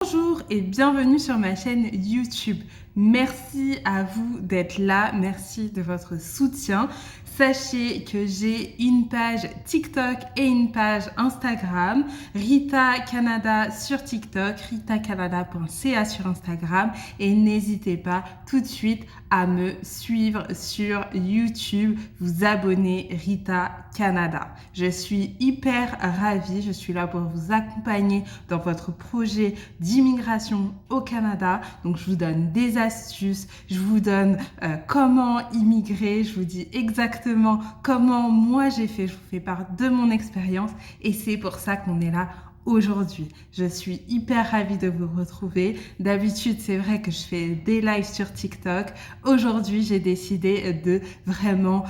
Bonjour et bienvenue sur ma chaîne YouTube. Merci à vous d'être là, merci de votre soutien. Sachez que j'ai une page TikTok et une page Instagram, Rita Canada sur TikTok, ritacanada.ca sur Instagram et n'hésitez pas tout de suite à me suivre sur YouTube, vous abonner Rita Canada. Je suis hyper ravie, je suis là pour vous accompagner dans votre projet d'immigration au Canada. Donc je vous donne des astuces, je vous donne comment immigrer, je vous dis exactement comment moi j'ai fait, je vous fais part de mon expérience et c'est pour ça qu'on est là aujourd'hui. Je suis hyper ravie de vous retrouver. D'habitude, c'est vrai que je fais des lives sur TikTok. Aujourd'hui, j'ai décidé de vraiment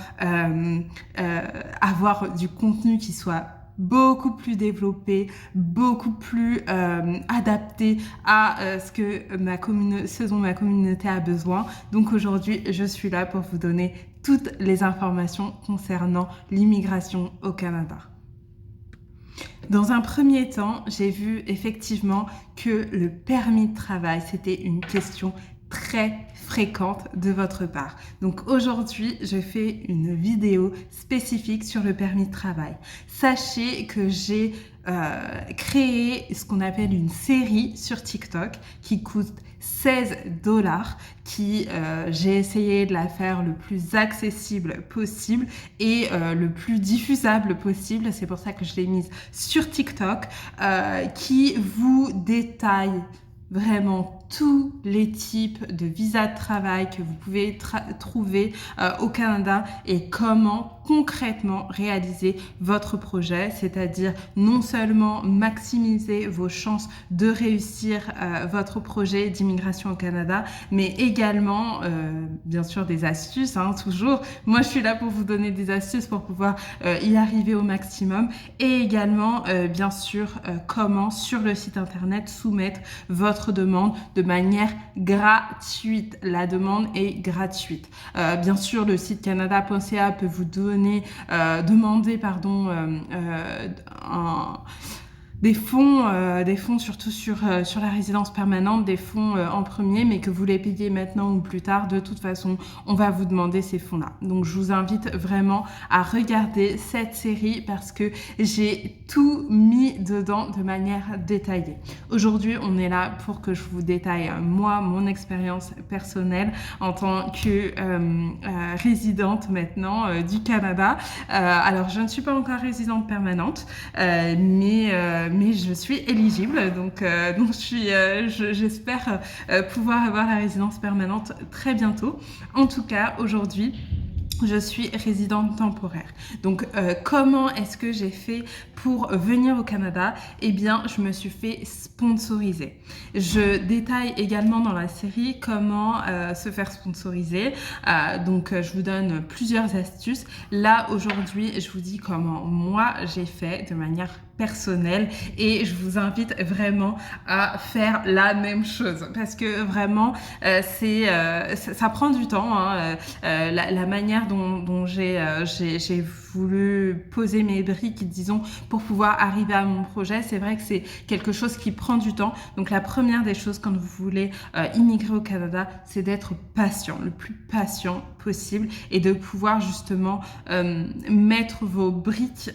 avoir du contenu qui soit beaucoup plus développé, beaucoup plus adapté à ce dont ma communauté a besoin. Donc aujourd'hui, je suis là pour vous donner toutes les informations concernant l'immigration au Canada. Dans un premier temps, j'ai vu effectivement que le permis de travail, c'était une question très fréquente de votre part. Donc aujourd'hui, je fais une vidéo spécifique sur le permis de travail. Sachez que j'ai créé ce qu'on appelle une série sur TikTok qui coûte 16 $, j'ai essayé de la faire le plus accessible possible et le plus diffusable possible. C'est pour ça que je l'ai mise sur TikTok, qui vous détaille vraiment tous les types de visas de travail que vous pouvez trouver au Canada et comment concrètement réaliser votre projet, c'est-à-dire non seulement maximiser vos chances de réussir votre projet d'immigration au Canada, mais également, bien sûr, des astuces, toujours. Moi, je suis là pour vous donner des astuces pour pouvoir y arriver au maximum et également, bien sûr, comment sur le site internet soumettre votre demande de manière gratuite. La demande est gratuite. Bien sûr, le site canada.ca peut vous demander des fonds surtout sur la résidence permanente, des fonds en premier, mais que vous les payez maintenant ou plus tard, de toute façon, on va vous demander ces fonds-là. Donc, je vous invite vraiment à regarder cette série parce que j'ai tout mis dedans de manière détaillée. Aujourd'hui, on est là pour que je vous détaille, moi, mon expérience personnelle en tant que résidente maintenant du Canada. Alors, je ne suis pas encore résidente permanente, mais je suis éligible, donc j'espère pouvoir avoir la résidence permanente très bientôt. En tout cas, aujourd'hui, je suis résidente temporaire. Donc, comment est-ce que j'ai fait pour venir au Canada? Eh bien, je me suis fait sponsoriser. Je détaille également dans la série comment se faire sponsoriser. Donc, je vous donne plusieurs astuces. Là, aujourd'hui, je vous dis comment moi, j'ai fait de manière personnelle et je vous invite vraiment à faire la même chose parce que vraiment, ça prend du temps. La manière dont j'ai voulu poser mes briques, disons, pour pouvoir arriver à mon projet, c'est vrai que c'est quelque chose qui prend du temps. Donc la première des choses quand vous voulez immigrer au Canada, c'est d'être patient, le plus patient possible et de pouvoir justement mettre vos briques,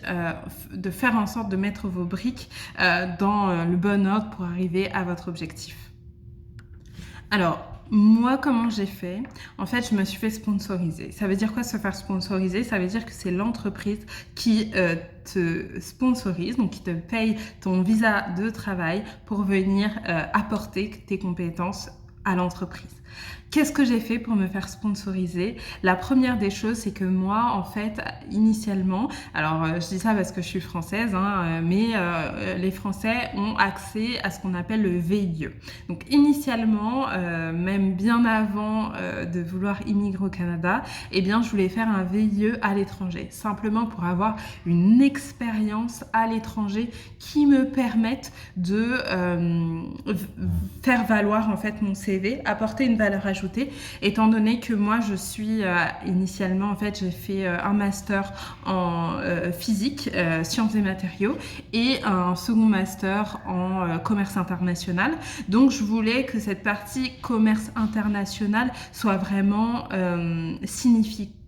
de faire en sorte de mettre vos briques dans le bon ordre pour arriver à votre objectif. Alors, moi, comment j'ai fait? En fait, je me suis fait sponsoriser. Ça veut dire quoi se faire sponsoriser? Ça veut dire que c'est l'entreprise qui te sponsorise, donc qui te paye ton visa de travail pour venir apporter tes compétences à l'entreprise. Qu'est-ce que j'ai fait pour me faire sponsoriser? La première des choses, c'est que moi, en fait, initialement, alors je dis ça parce que je suis française, mais les Français ont accès à ce qu'on appelle le VIE. Donc initialement, même bien avant de vouloir immigrer au Canada, eh bien, je voulais faire un VIE à l'étranger, simplement pour avoir une expérience à l'étranger qui me permette de faire valoir en fait mon CV CV, apporter une valeur ajoutée, étant donné que moi je suis initialement, en fait, j'ai fait un master en physique, sciences et matériaux, et un second master en commerce international. Donc je voulais que cette partie commerce international soit vraiment significante.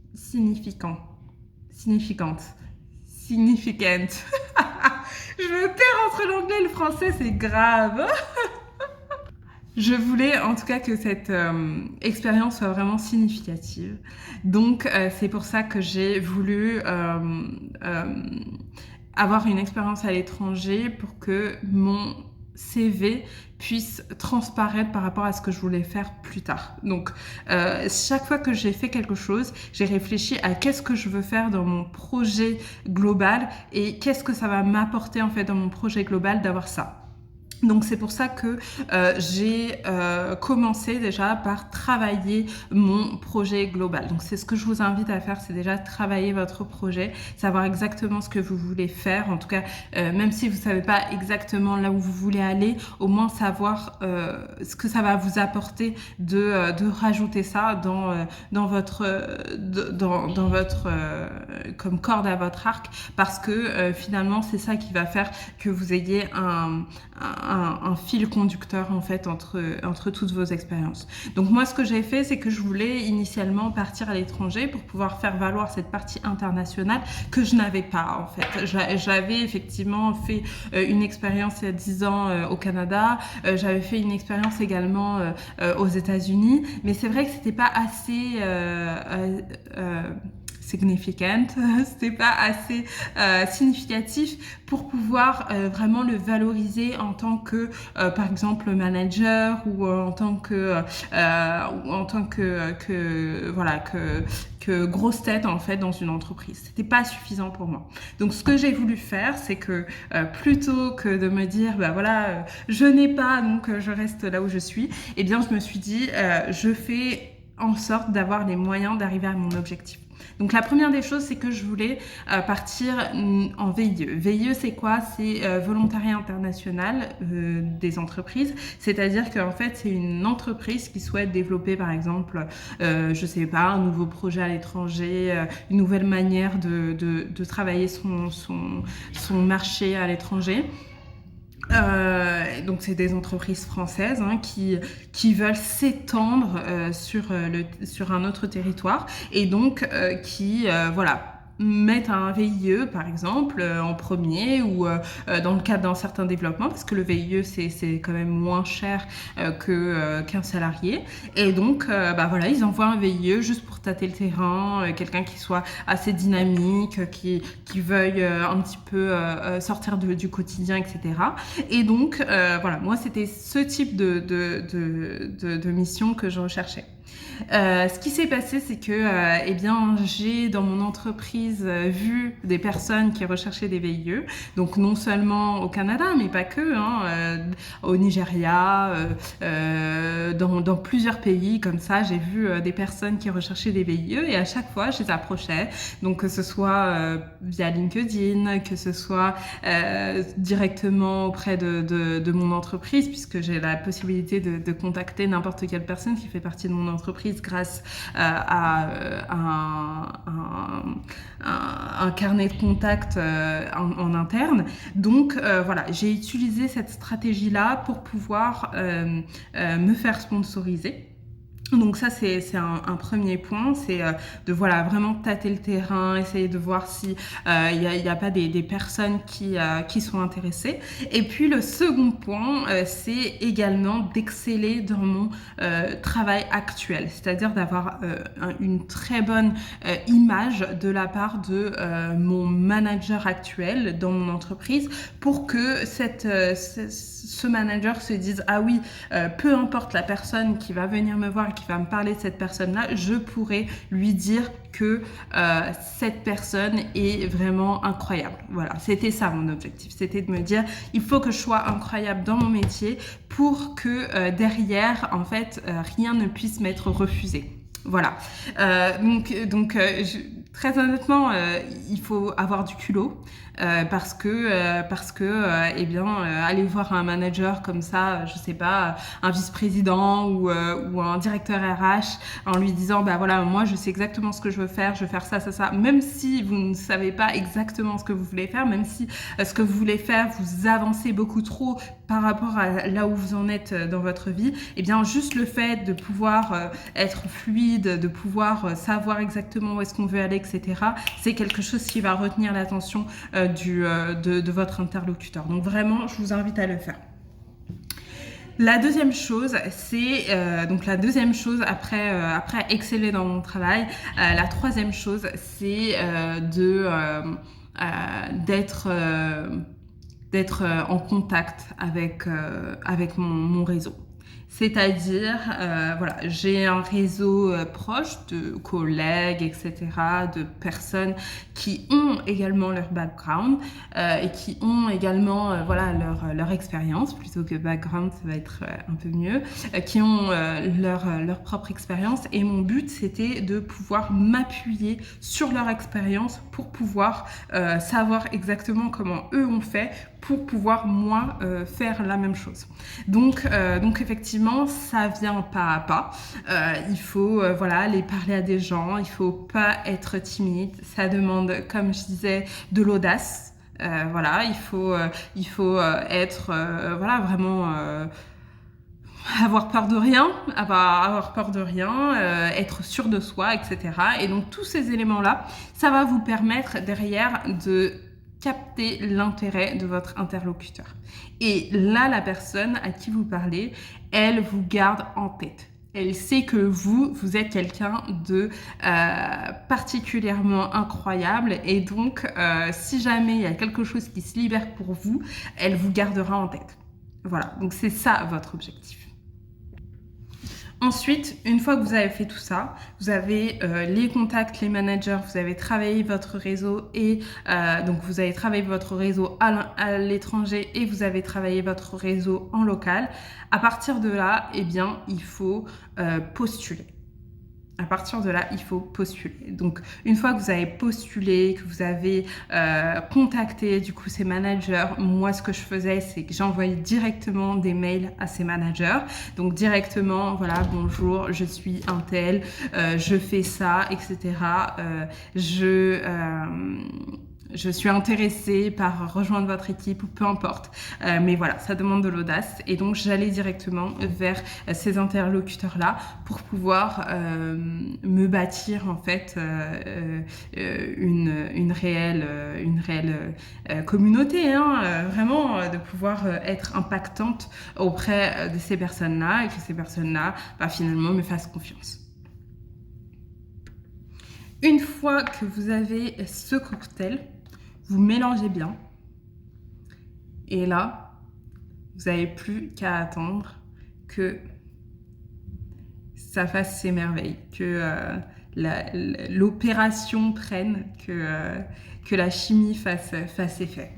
Je me perds entre l'anglais et le français, c'est grave. Je voulais en tout cas que cette expérience soit vraiment significative. Donc c'est pour ça que j'ai voulu avoir une expérience à l'étranger pour que mon CV puisse transparaître par rapport à ce que je voulais faire plus tard. Donc, chaque fois que j'ai fait quelque chose, j'ai réfléchi à qu'est-ce que je veux faire dans mon projet global et qu'est-ce que ça va m'apporter en fait dans mon projet global d'avoir ça. Donc c'est pour ça que j'ai commencé déjà par travailler mon projet global. Donc c'est ce que je vous invite à faire, c'est déjà travailler votre projet, savoir exactement ce que vous voulez faire. En tout cas, même si vous ne savez pas exactement là où vous voulez aller, au moins savoir ce que ça va vous apporter de rajouter ça dans votre comme corde à votre arc, parce que finalement c'est ça qui va faire que vous ayez un fil conducteur en fait entre toutes vos expériences. Donc moi ce que j'ai fait, c'est que je voulais initialement partir à l'étranger pour pouvoir faire valoir cette partie internationale que je n'avais pas en fait. J'avais effectivement fait une expérience il y a 10 ans au Canada, j'avais fait une expérience également aux États-Unis, mais c'est vrai que c'était pas assez significant, c'était pas assez significatif pour pouvoir vraiment le valoriser en tant que par exemple manager ou en tant que grosse tête en fait dans une entreprise. C'était pas suffisant pour moi. Donc ce que j'ai voulu faire, c'est que plutôt que de me dire bah voilà je n'ai pas donc je reste là où je suis, eh bien je me suis dit je fais en sorte d'avoir les moyens d'arriver à mon objectif. Donc la première des choses, c'est que je voulais partir en VIE. VIE, c'est quoi? C'est volontariat international des entreprises. C'est-à-dire qu'en fait, c'est une entreprise qui souhaite développer, par exemple, je sais pas, un nouveau projet à l'étranger, une nouvelle manière de travailler son marché à l'étranger. Donc c'est des entreprises françaises qui veulent s'étendre sur un autre territoire et donc qui mettre un VIE par exemple en premier ou dans le cadre d'un certain développement, parce que le VIE c'est quand même moins cher qu'un salarié, et donc ils envoient un VIE juste pour tâter le terrain, quelqu'un qui soit assez dynamique, qui veuille un petit peu sortir du quotidien, etc. Et donc moi c'était ce type de mission que je recherchais. Ce qui s'est passé, c'est que j'ai dans mon entreprise vu des personnes qui recherchaient des VIE, donc non seulement au Canada, mais pas que, au Nigeria, dans plusieurs pays comme ça, j'ai vu des personnes qui recherchaient des VIE et à chaque fois je les approchais, donc que ce soit via LinkedIn, que ce soit directement auprès de mon entreprise, puisque j'ai la possibilité de contacter n'importe quelle personne qui fait partie de mon entreprise grâce à un carnet de contacts en interne. Donc j'ai utilisé cette stratégie-là pour pouvoir me faire sponsoriser. Donc ça c'est un premier point, c'est de vraiment tâter le terrain, essayer de voir si y a pas des personnes qui sont intéressées. Et puis le second point, c'est également d'exceller dans mon travail actuel, c'est-à-dire d'avoir une très bonne image de la part de mon manager actuel dans mon entreprise, pour que ce manager se dise ah oui, peu importe la personne qui va venir me voir, qui va me parler de cette personne-là, je pourrais lui dire que cette personne est vraiment incroyable. Voilà, c'était ça mon objectif, c'était de me dire il faut que je sois incroyable dans mon métier pour que derrière, en fait, rien ne puisse m'être refusé. Voilà, très honnêtement, il faut avoir du culot. Parce que aller voir un manager comme ça, je sais pas, un vice-président ou un directeur RH en lui disant bah voilà, moi je sais exactement ce que je veux faire ça, même si vous ne savez pas exactement ce que vous voulez faire, même si ce que vous voulez faire vous avancez beaucoup trop par rapport à là où vous en êtes dans votre vie, et bien juste le fait de pouvoir être fluide, de pouvoir savoir exactement où est-ce qu'on veut aller, etc., c'est quelque chose qui va retenir l'attention de votre interlocuteur. Donc vraiment, je vous invite à le faire. La deuxième chose, c'est après exceller dans mon travail, la troisième chose, c'est d'être en contact avec mon réseau. C'est-à-dire, voilà, j'ai un réseau proche de collègues, etc., de personnes qui ont également leur background et qui ont également voilà, leur expérience, plutôt que background, ça va être un peu mieux, qui ont leur propre expérience. Et mon but, c'était de pouvoir m'appuyer sur leur expérience pour pouvoir savoir exactement comment eux ont fait pour pouvoir, moi, faire la même chose. Donc effectivement, ça vient pas à pas. Il faut voilà, aller parler à des gens, il faut pas être timide. Ça demande, comme je disais, de l'audace. Voilà, il faut être voilà, vraiment... avoir peur de rien, être sûr de soi, etc. Et donc tous ces éléments-là, ça va vous permettre derrière de capter l'intérêt de votre interlocuteur. Et là, la personne à qui vous parlez, elle vous garde en tête. Elle sait que vous êtes quelqu'un de particulièrement incroyable, et donc si jamais il y a quelque chose qui se libère pour vous, elle vous gardera en tête. Voilà, donc c'est ça votre objectif. Ensuite, une fois que vous avez fait tout ça, vous avez les contacts, les managers, vous avez travaillé votre réseau et donc vous avez travaillé votre réseau à l'étranger et vous avez travaillé votre réseau en local. À partir de là, eh bien, il faut postuler. À partir de là, il faut postuler. Donc, une fois que vous avez postulé, que vous avez contacté du coup ces managers, moi ce que je faisais, c'est que j'envoyais directement des mails à ces managers. Donc directement, voilà, bonjour, je suis un tel, je fais ça, etc. Je suis intéressée par rejoindre votre équipe ou peu importe. Mais voilà, ça demande de l'audace. Et donc, j'allais directement vers ces interlocuteurs-là pour pouvoir me bâtir en fait une réelle communauté. Vraiment, de pouvoir être impactante auprès de ces personnes-là et que ces personnes-là, finalement, me fassent confiance. Une fois que vous avez ce cocktail, vous mélangez bien. Et là, vous n'avez plus qu'à attendre que ça fasse ses merveilles, que l'opération prenne, que la chimie fasse effet.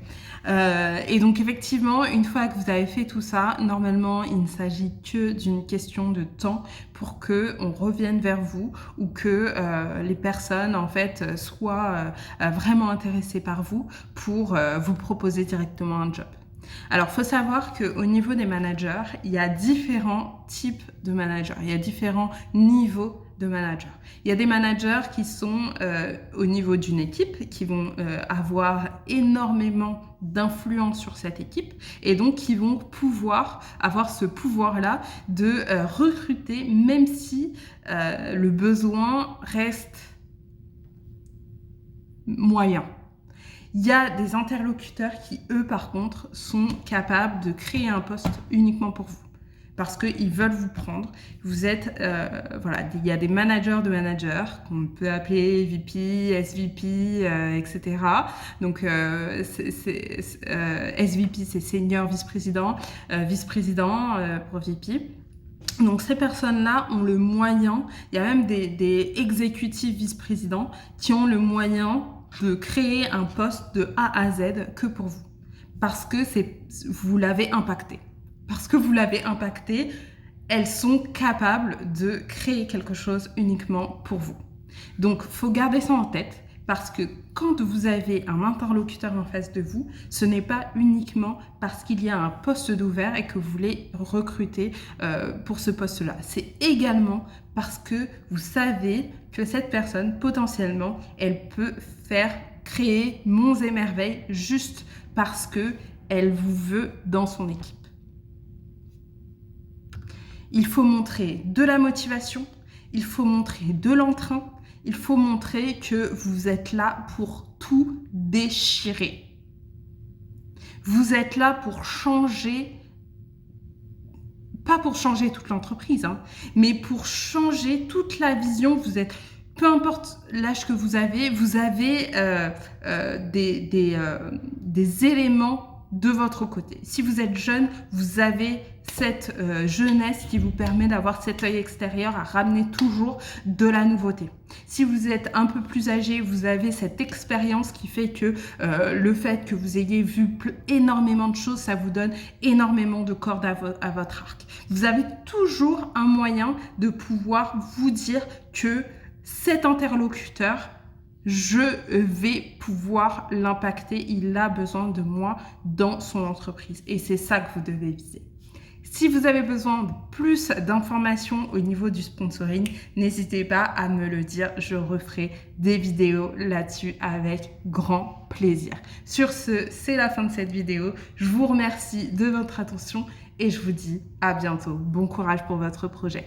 Et donc effectivement, une fois que vous avez fait tout ça, normalement, il ne s'agit que d'une question de temps pour que on revienne vers vous ou que les personnes en fait soient vraiment intéressées par vous pour vous proposer directement un job. Alors, il faut savoir qu'au niveau des managers, il y a différents types de managers, il y a différents niveaux de managers. Il y a des managers qui sont au niveau d'une équipe, qui vont avoir énormément d'influence sur cette équipe et donc qui vont pouvoir avoir ce pouvoir-là de recruter même si le besoin reste moyen. Il y a des interlocuteurs qui, eux, par contre, sont capables de créer un poste uniquement pour vous. Parce qu'ils veulent vous prendre. Vous êtes, voilà, il y a des managers de managers qu'on peut appeler VP, SVP, etc. Donc, SVP, c'est Senior Vice-Président, Vice-Président pour VP. Donc ces personnes-là ont le moyen, il y a même des exécutifs vice-présidents qui ont le moyen de créer un poste de A à Z que pour vous. Parce que vous l'avez impacté. Parce que vous l'avez impacté, elles sont capables de créer quelque chose uniquement pour vous. Donc, il faut garder ça en tête. Parce que quand vous avez un interlocuteur en face de vous, ce n'est pas uniquement parce qu'il y a un poste d'ouvert et que vous voulez recruter pour ce poste-là. C'est également parce que vous savez que cette personne, potentiellement, elle peut créer monts et merveilles juste parce qu'elle vous veut dans son équipe. Il faut montrer de la motivation, il faut montrer de l'entrain, il faut montrer que vous êtes là pour tout déchirer. Vous êtes là pour changer, pas pour changer toute l'entreprise, mais pour changer toute la vision. Vous êtes, peu importe l'âge que vous avez des éléments de votre côté. Si vous êtes jeune, vous avez cette jeunesse qui vous permet d'avoir cet œil extérieur à ramener toujours de la nouveauté. Si vous êtes un peu plus âgé, vous avez cette expérience qui fait que le fait que vous ayez vu énormément de choses, ça vous donne énormément de cordes à votre arc. Vous avez toujours un moyen de pouvoir vous dire que cet interlocuteur, je vais pouvoir l'impacter, il a besoin de moi dans son entreprise. Et c'est ça que vous devez viser. Si vous avez besoin de plus d'informations au niveau du sponsoring, n'hésitez pas à me le dire, je referai des vidéos là-dessus avec grand plaisir. Sur ce, c'est la fin de cette vidéo. Je vous remercie de votre attention et je vous dis à bientôt. Bon courage pour votre projet.